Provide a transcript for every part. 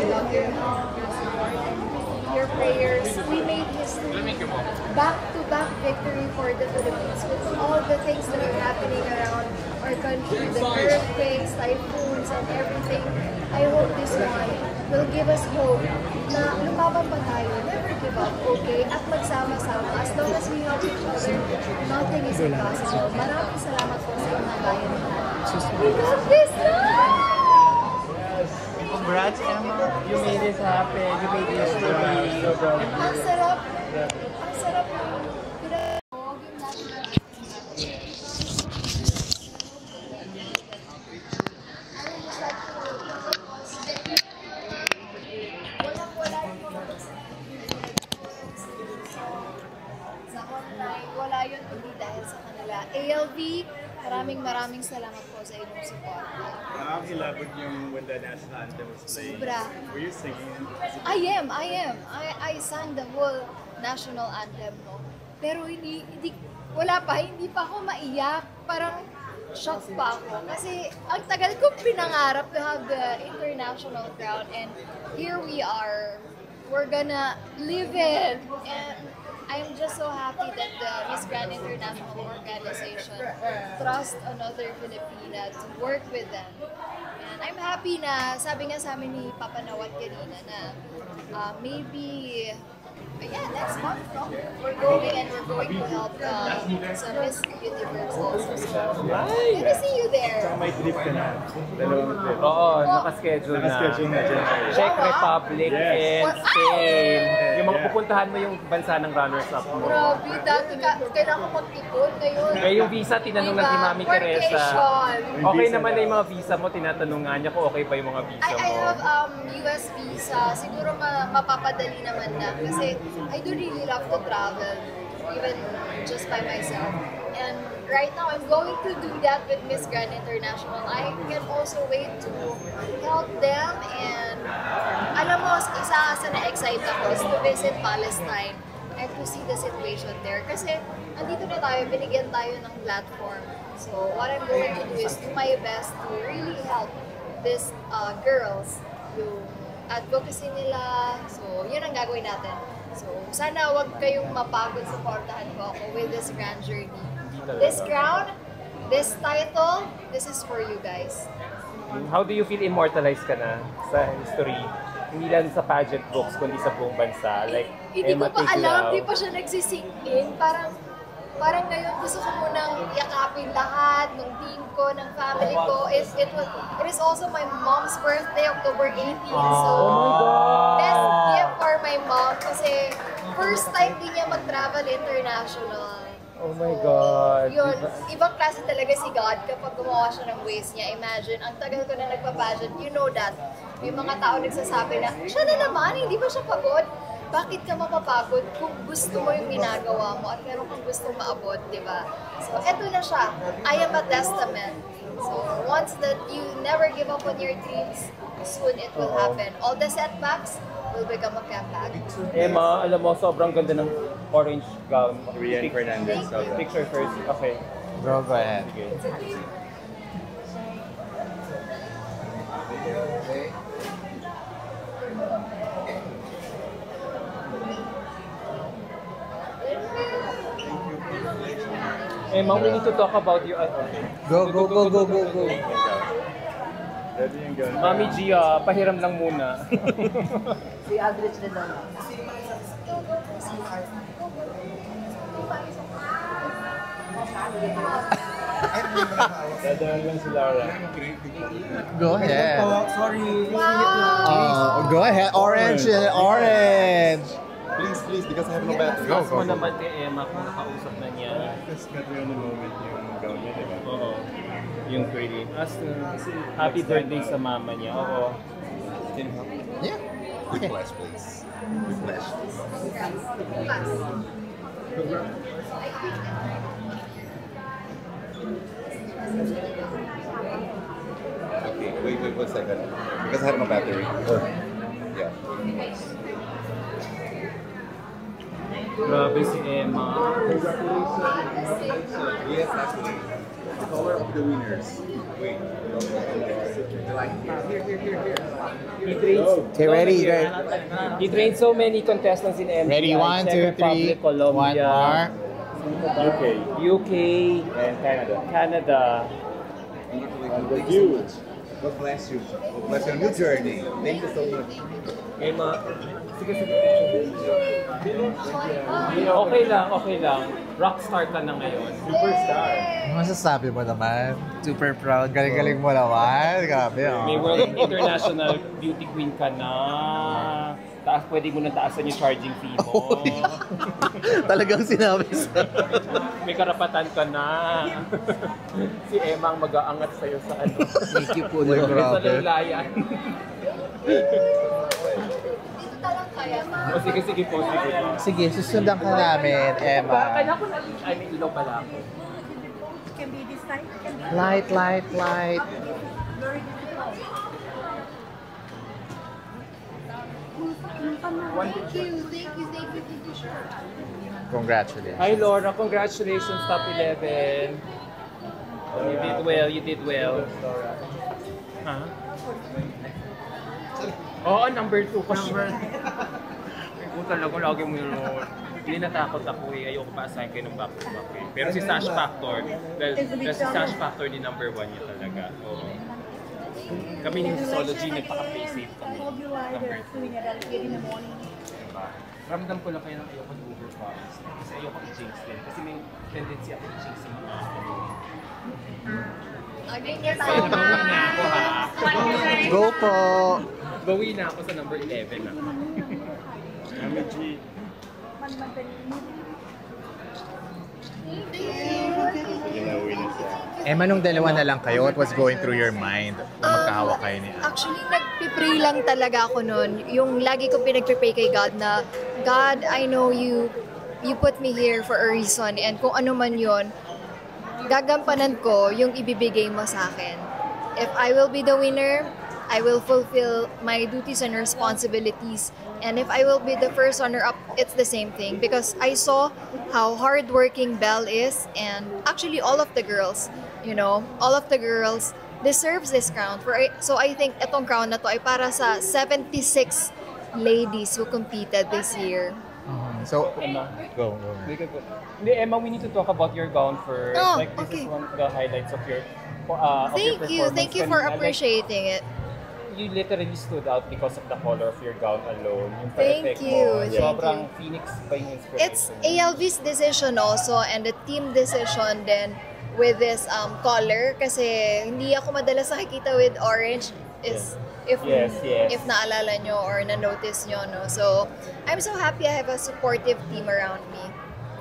without your help, your support, and your prayers, we made history. Back-to-back victory for the Philippines with all the things that are happening around our country, the earthquakes, typhoons, and everything. I hope this one will give us hope na lumaban pa tayo, never give up, okay? At magsama-sama. As long as we help each other, nothing is impossible. Maraming salamat po sa mga bayan natin. We got this now! Congrats, Emma. You made this happen. You made this story. Ang sarap. Ang sarap. Wala yun kundi dahil sa kanila. ALV, maraming salamat po sa inyong support. Nakakilabot yung when the national anthem was playing. Sobra. Were you singing? I am. I sang the whole national anthem, no? Pero wala pa, hindi pa ako maiyak. Parang shocked pa ako. Kasi ang tagal kong pinangarap to have the international crown and here we are. We're gonna live it. And I'm just so happy that the Miss Grand International Organization trust another Filipina to work with them. And I'm happy na, sabi nga sa amin ni Papa Nawat kanina na maybe, next month, no? We're going to help sa Miss Universe also. Good to see you there. Saka may trip ka na. Dalawang trip. Oo, nakaschedule na. Nakaschedule na. Czech Republic and Spain. Ay! Yung mga pupuntahan mo yung bansa ng runners-up mo. Grabe, dati kailangan ko mag-ipon ngayon. Kaya yung visa, tinanong ng Mami Teresa. Vacation. Okay naman na yung mga visa mo, tinatanong nga niya kung okay pa yung mga visa mo. I have US visa. Siguro mapapadali naman na kasi I do really love to travel, even just by myself. And right now, I'm going to do that with Miss Grand International. I can also wait to help them and alam mo, isa sa na-excite ako is to visit Palestine and to see the situation there. Kasi andito na tayo, binigyan tayo ng platform. So what I'm going to do is do my best to really help these girls, yung advocacy nila. So yun ang gagawin natin. So sana wag kayong mapagod, supportahan ko ako with this grand journey. This crown, this title, this is for you guys. How do you feel immortalized ka na sa history? Hindi lang sa pageant books, kundi sa buong bansa. Like, Hindi ko Emma pa alam, Tiglao. di pa siya nagsisink in. Parang ngayon gusto ko munang yakapin lahat ng team ko, ng family ko. It is also my mom's birthday, October 18. So, best gift for my mom kasi first time din niya mag-travel international. Oh my God. Yun, ibang klase talaga si God kapag gumawa siya ng ways niya. Imagine, ang tagal ko na nagpa-pageant, you know that. May mga tao nagsasabi na, siya na naman, hindi ba siya pagod? Bakit ka mapapagod kung gusto mo yung ginagawa mo at meron kang gusto maabot, di ba? So, eto na siya. I am a testament. So, once that you never give up on your dreams, soon it will happen. All the setbacks will become a comeback. Emma, alam mo, sobrang ganda ng orange gown. Rian Fernandez. Picture first. Okay. Go ahead. Sige. Emma, we need to talk about you. Go. Ready yung gano'n. Mami Gia, pahiram lang muna. Si Aldrich din lang. Dadaan lang si Lara. Go ahead. Sorry. Go ahead. Orange. Please, because I have no battery. Ask mo naman kay Emma kung nakausap na niya. Kasi got me on the moment yung gown niya, di ba? Oo. Yung pretty. Happy birthday sa mama niya. Oo. Yeah. Whiplash, please. Whiplash. Okay, wait 1 second. Because I have no battery. Yeah. Grabe si Emma. Yes, actually. The color of the winners. Wait. Here. He trains. Okay, ready, guys. He trained so many contestants in MGI. Ready, 1, 2, Czech 3. Republic, One Colombia, more. UK, And Canada. Canada. Congratulations. God bless you. God bless your new journey. Thank you so much. Emma, sige. Okay lang. Rockstar ka na ngayon. Superstar. Ano masasabi mo naman? Super proud. Galing-galing mo naman. Grabe, oh. May World International Beauty Queen ka na. Pwede mo nang taasan yung charging fee mo. Talagang sinabi sa... May karapatan ka na. Si Emma ang mag-aangat sa'yo sa ano. Thank you po. Sa Grabe. lulayan. Dito talang kaya, ma. O sige po. Sige, susundan ka namin, Emma. Kaya ko na, ay may ilaw pala ako. Can be this side. Can be Light. very difficult. Thank you, sure. Congratulations. Hi Laura, congratulations, top 11. You did well. Ha? Oo, number 2 ka sure. Ikaw talaga, lagi mo yun. Hindi natakot ako eh. Ayoko pa assign kayo ng back-to-back eh. Pero si Sash Factor, dahil si Sash Factor ni number 1 niya talaga. Oo. Kami ni Sociology, nagpaka-play safe kami. Told you why Number they're doing it at 8 in the morning. Diba? Ramdam ko lang kayo ng ayoko overpromise. Kasi ayoko i-jinx din. Kasi may tendency ako i-jinx yung mga Agree na So, tayo, nabawi na ako ha. Go po! Bawi na ako sa number 11 na. Kami G. Emma, nung dalawa na lang kayo, what was going through your mind? Nung magkahawak kayo niya? Actually, nagpipray lang talaga ako nun. Yung lagi ko pinagpipray kay God na, God, I know you put me here for a reason. And kung ano man yun, gagampanan ko yung ibibigay mo sa akin. If I will be the winner, I will fulfill my duties and responsibilities. And if I will be the first runner-up, it's the same thing. Because I saw how hardworking Belle is, and actually all of the girls, all of the girls deserves this crown. So I think itong crown na to ay para sa 76 ladies who competed this year. So, Emma. go. Hindi, Emma, we need to talk about your gown first. Oh, Like, this okay. is one of the highlights of your Thank you for kanina. Like, appreciating it. you literally stood out because of the color of your gown alone. Yung Thank perfect you, mo. thank Sobrang you. Phoenix ba yung inspiration? It's ALV's decision also and the team decision then with this color kasi hindi ako madalas nakikita with orange is if Yes. if naalala nyo or na-notice nyo, no? So, I'm so happy I have a supportive team around me.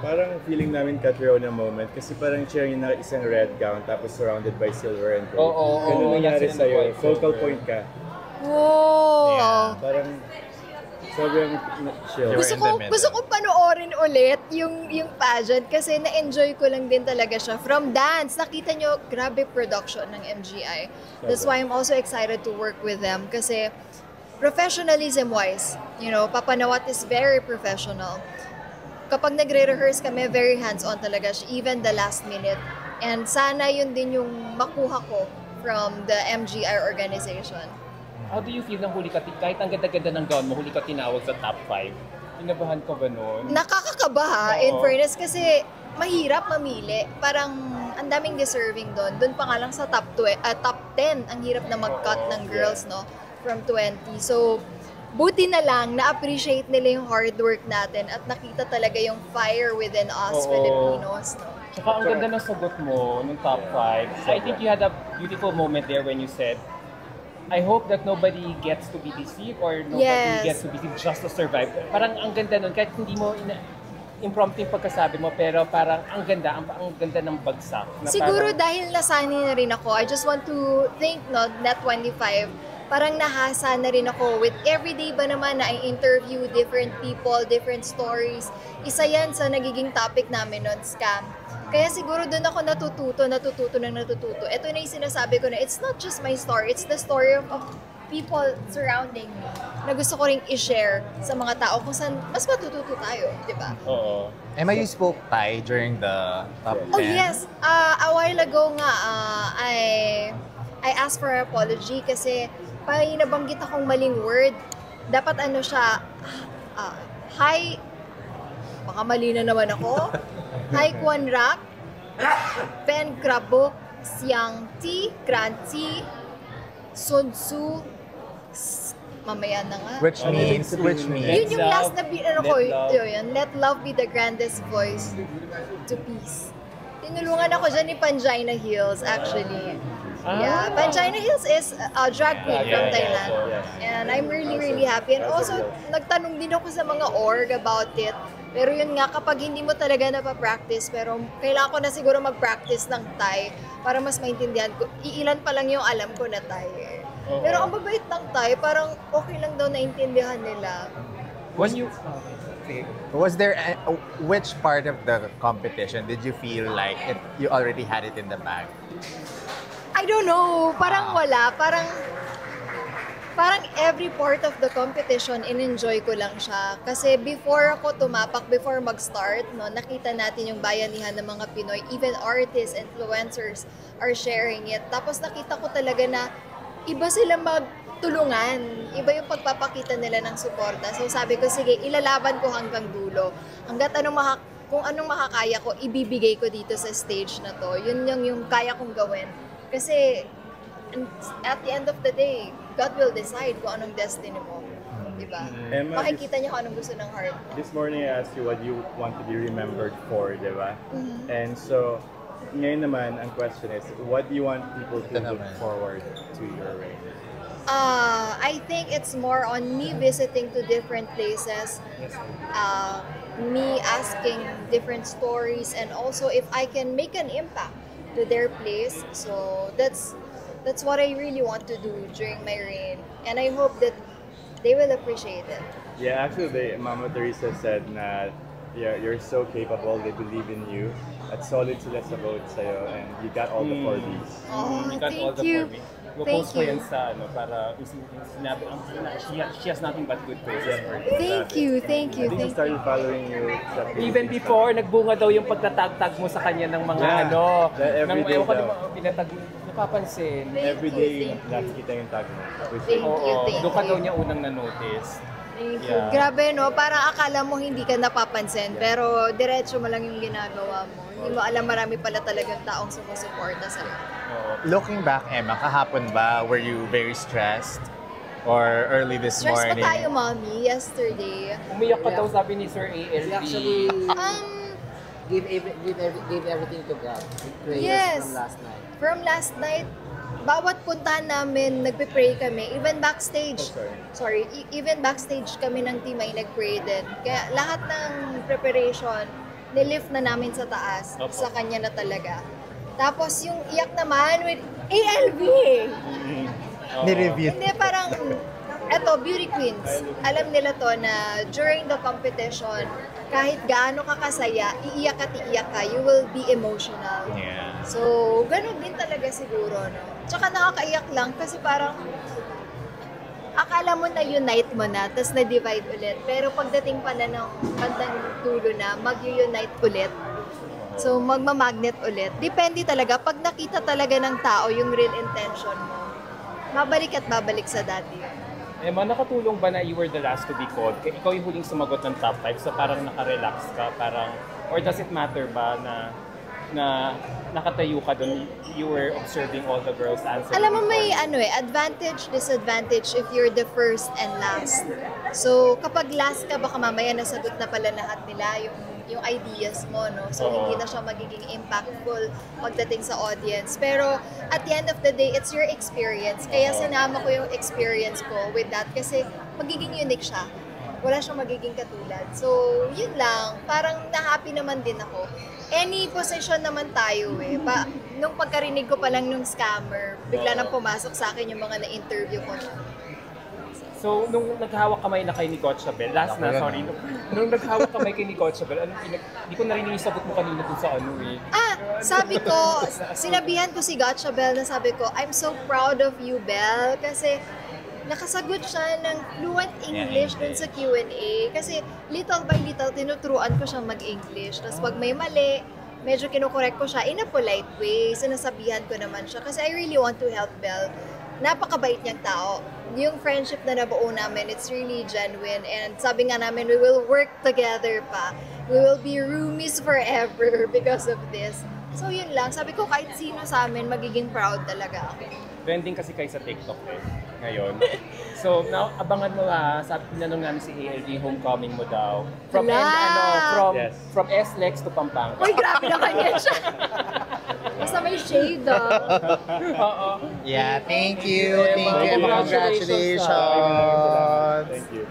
Parang feeling namin Catriona moment kasi parang siya yung isang red gown tapos surrounded by silver and gold. Oo. Ganun nangyari Yes, sa'yo. and Focal silver. point ka. Wow! Parang sobrang chill. You're Gusto in the ko, middle. gusto ko panoorin ulit yung pageant kasi na-enjoy ko lang din talaga siya. From dance, nakita nyo, grabe production ng MGI. That's why I'm also excited to work with them kasi professionalism-wise, Papanawat is very professional. Kapag nagre-rehearse kami, very hands-on talaga siya, even the last minute. And sana yun din yung makuha ko from the MGI organization. How do you feel nang huli ka, kahit ang ganda-ganda ng gown mo, huli ka tinawag sa top 5? Kinabahan ka ba nun? Nakakakaba, in Oo. fairness, kasi mahirap mamili. Parang ang daming deserving doon. Doon pa nga lang sa top 10, ang hirap na mag-cut ng girls, no? From 20. So, buti na lang, na-appreciate nila yung hard work natin at nakita talaga yung fire within us, Oo. Filipinos, no? Tsaka ang ganda ng sagot mo nung top 5. I think you had a beautiful moment there when you said, I hope that nobody gets to be deceived or nobody Yes. gets to be deceived just to survive. Parang ang ganda nun, kahit hindi mo impromptu yung pagkasabi mo, pero parang ang ganda ng bagsak. Na Siguro parang, dahil nasanay na rin ako, I just want to thank Net25. Parang nahasa na rin ako with everyday ba naman na I interview different people, different stories. Isa yan sa nagiging topic namin nun, scam. Kaya siguro doon ako natututo. Ito na yung sinasabi ko na it's not just my story, it's the story of people surrounding me na gusto ko ring i-share sa mga tao kung saan mas matututo tayo, di ba? Oo. Emma, you spoke Thai during the top 10. Oh yes, a while ago nga, I asked for an apology kasi may nabanggit akong maling word. Dapat ano siya, hi, baka mali na naman ako. Hi Kwan Rak, Pen Krabok, Siang Ti, Kranti, Sun Tzu, mamaya na nga. Which means? Yun yung last na ano ko, Let love. yun, let love be the grandest voice to peace. Tinulungan ako dyan ni Panjina Hills, actually. Yeah, Panjina Hills is a drag queen from Thailand. And I'm really, really happy. And also, nagtanong din ako sa mga org about it. Pero yun nga, kapag hindi mo talaga napapractice, pero kailangan ko na siguro mag-practice ng Thai para mas maintindihan ko. Iilan pa lang yung alam ko na Thai eh. Pero ang babait ng Thai, parang okay lang daw naintindihan nila. When you... Was there which part of the competition did you feel like you already had it in the bag? I don't know, parang wala, parang every part of the competition in-enjoy ko lang siya. Kasi before ako tumapak, before mag-start, no, nakita natin yung bayanihan ng mga Pinoy, even artists, influencers are sharing it. Tapos nakita ko talaga na iba sila magtulungan, iba yung pagpapakita nila ng suporta. So sabi ko, sige, ilalaban ko hanggang dulo. Hanggat kung anong makakaya ko, ibibigay ko dito sa stage na to. Yun yung kaya kong gawin. Kasi at the end of the day, God will decide kung anong destiny mo. Diba? Emma, Makikita niya kung anong gusto ng heart. This morning I asked you what you want to be remembered for, di ba? And so, ngayon naman, ang question is, what do you want people to look forward to your reign? I think it's more on me visiting to different places, me asking different stories, and also if I can make an impact to their place. So that's what I really want to do during my reign, and I hope that they will appreciate it. Yeah, actually, Mama Teresa said na you're so capable, they believe in you. At solid sila sa vote sa'yo, and you got all the 4Ds. Oh, You got all thank the you. for me. Thank Post ko yan you. sa para sinabi, she has nothing but good praises for you. Thank you, thank you, I think she thank you. started following you sa Even before, nagbunga daw yung pagtatag-tag mo sa kanya ng mga Yeah. That every day ewan ko daw. pinatag, napapansin. Every Thank day, you, thank you. nakikita yung tag mo. Which Thank you, Oo, thank doon ka daw you. niya unang na-notice. Thank you. Yeah. Grabe no, parang akala mo hindi ka napapansin, pero diretso mo lang yung ginagawa mo. Hindi mo alam marami pala talagang taong sumusuporta sa'yo. Oo. Looking back, Emma, kahapon ba, were you very stressed? Or early this Stress morning? pa tayo, mommy, yesterday. Umiyak ka daw sabi ni Sir ALB. We actually Um, gave everything to God. With prayers Yes. from last night. From last night, bawat puntahan namin, nagpe-pray kami. Even backstage. Even backstage kami ng team ay nag-pray din. Kaya lahat ng preparation, nilift na namin sa taas. Opo. Sa kanya na talaga. Tapos yung iyak naman with ALB. Ni-review. Hindi, parang, eto, beauty queens. Alam nila to na during the competition, kahit gaano ka kasaya, iiyak at iiyak ka, you will be emotional. Yeah. So, ganun din talaga siguro, no? Tsaka nakakaiyak lang kasi parang akala mo na-unite mo na, tapos na-divide ulit. Pero pagdating pala ng bandang dulo na, mag-unite ulit. So, magmamagnet ulit. Depende talaga. Pag nakita talaga ng tao yung real intention mo, babalik at babalik sa dati. Emma, nakatulong ba na you were the last to be called? Ikaw yung huling sumagot ng top 5, so parang naka-relax ka, parang, or does it matter ba na nakatayo ka doon, you were observing all the girls answering? Alam mo before may you? advantage, disadvantage if you're the first and last. So kapag last ka, baka mamaya nasagot na pala lahat nila yung ideas mo, no? So hindi na siya magiging impactful pagdating sa audience. Pero at the end of the day, it's your experience. Kaya sinama ko yung experience ko with that kasi magiging unique siya. Wala siyang magiging katulad. So, yun lang. Parang na-happy naman din ako. Any position naman tayo eh. Nung pagkarinig ko pa lang nung scammer, bigla nang pumasok sa akin yung mga na-interview ko. So, nung naghawak kamay na kay ni Gotchabel, nung naghawak kamay kay ni Gotchabel, hindi ko narinig yung sagot mo kanina dun sa ano eh. Sabi ko, sinabihan ko si Gotchabel na sabi ko, I'm so proud of you, Belle, kasi nakasagot siya ng fluent English dun sa Q&A. Kasi little by little, tinuturuan ko siya mag-English. Tapos pag may mali, medyo kinokorek ko siya in a polite way. Sinasabihan ko naman siya. Kasi I really want to help Belle. Napakabait niyang tao. Yung friendship na nabuo namin, it's really genuine. And sabi nga namin, we will work together pa. We will be roomies forever because of this. So yun lang. Sabi ko, kahit sino sa amin, magiging proud talaga ako. Trending kasi kayo sa TikTok ngayon. So, now, abangan mo sabi, tinanong namin si ALD, homecoming mo daw. From, Hala! Yes. from SLEX to Pampanga. Uy, grabe naman yan siya. Basta may shade Oo. Yeah, thank you. Thank you. Thank you. Congratulations. Congratulations. Thank you.